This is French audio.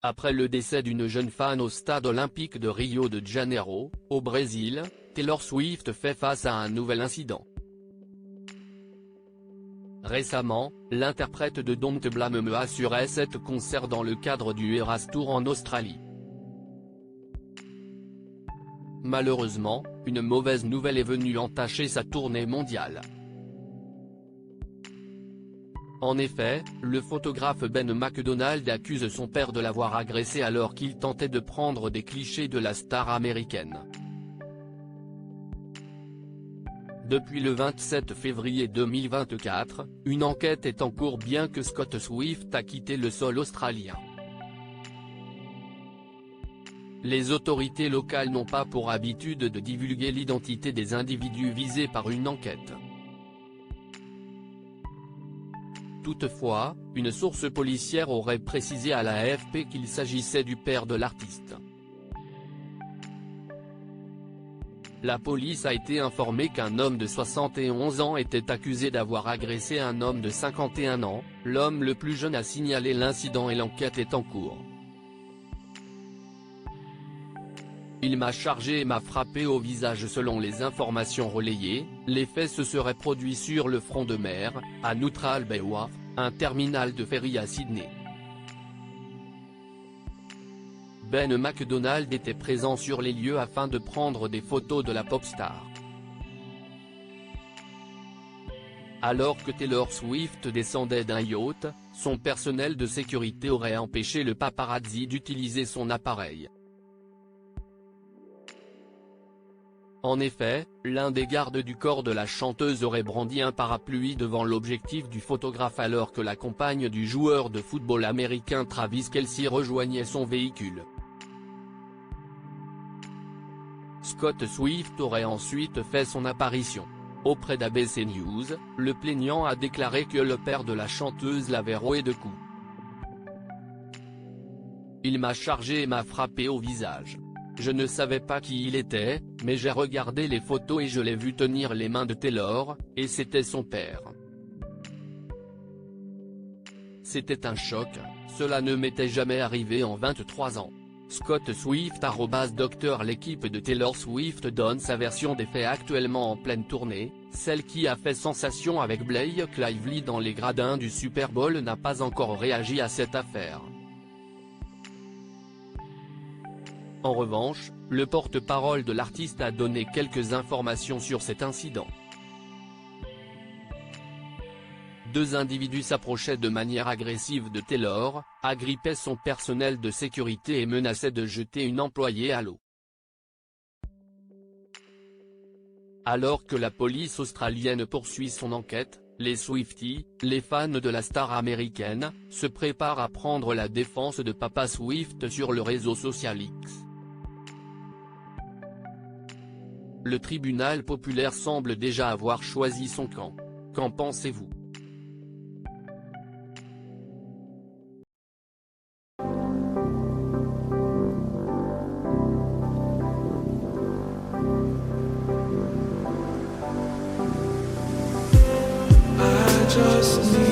Après le décès d'une jeune fan au stade olympique de Rio de Janeiro, au Brésil, Taylor Swift fait face à un nouvel incident. Récemment, l'interprète de Don't Blame Me assurait cet concert dans le cadre du Eras Tour en Australie. Malheureusement, une mauvaise nouvelle est venue entacher sa tournée mondiale. En effet, le photographe Ben McDonald accuse son père de l'avoir agressé alors qu'il tentait de prendre des clichés de la star américaine. Depuis le 27 février 2024, une enquête est en cours bien que Scott Swift a quitté le sol australien. Les autorités locales n'ont pas pour habitude de divulguer l'identité des individus visés par une enquête. Toutefois, une source policière aurait précisé à la AFP qu'il s'agissait du père de l'artiste. La police a été informée qu'un homme de 71 ans était accusé d'avoir agressé un homme de 51 ans, l'homme le plus jeune a signalé l'incident et l'enquête est en cours. Il m'a chargé et m'a frappé au visage selon les informations relayées, les faits se seraient produits sur le front de mer, à Neutral Bay Wharf, un terminal de ferry à Sydney. Ben McDonald était présent sur les lieux afin de prendre des photos de la pop-star. Alors que Taylor Swift descendait d'un yacht, son personnel de sécurité aurait empêché le paparazzi d'utiliser son appareil. En effet, l'un des gardes du corps de la chanteuse aurait brandi un parapluie devant l'objectif du photographe alors que la compagne du joueur de football américain Travis Kelce rejoignait son véhicule. Scott Swift aurait ensuite fait son apparition. Auprès d'ABC News, le plaignant a déclaré que le père de la chanteuse l'avait roué de coups. Il m'a chargé et m'a frappé au visage. Je ne savais pas qui il était, mais j'ai regardé les photos et je l'ai vu tenir les mains de Taylor, et c'était son père. C'était un choc, cela ne m'était jamais arrivé en 23 ans. Scott Swift @Dr L'équipe de Taylor Swift donne sa version des faits actuellement en pleine tournée, celle qui a fait sensation avec Blake Lively dans les gradins du Super Bowl n'a pas encore réagi à cette affaire. En revanche, le porte-parole de l'artiste a donné quelques informations sur cet incident. Deux individus s'approchaient de manière agressive de Taylor, agrippaient son personnel de sécurité et menaçaient de jeter une employée à l'eau. Alors que la police australienne poursuit son enquête, les Swifties, les fans de la star américaine, se préparent à prendre la défense de Papa Swift sur le réseau social X. Le tribunal populaire semble déjà avoir choisi son camp. Qu'en pensez-vous ? I just need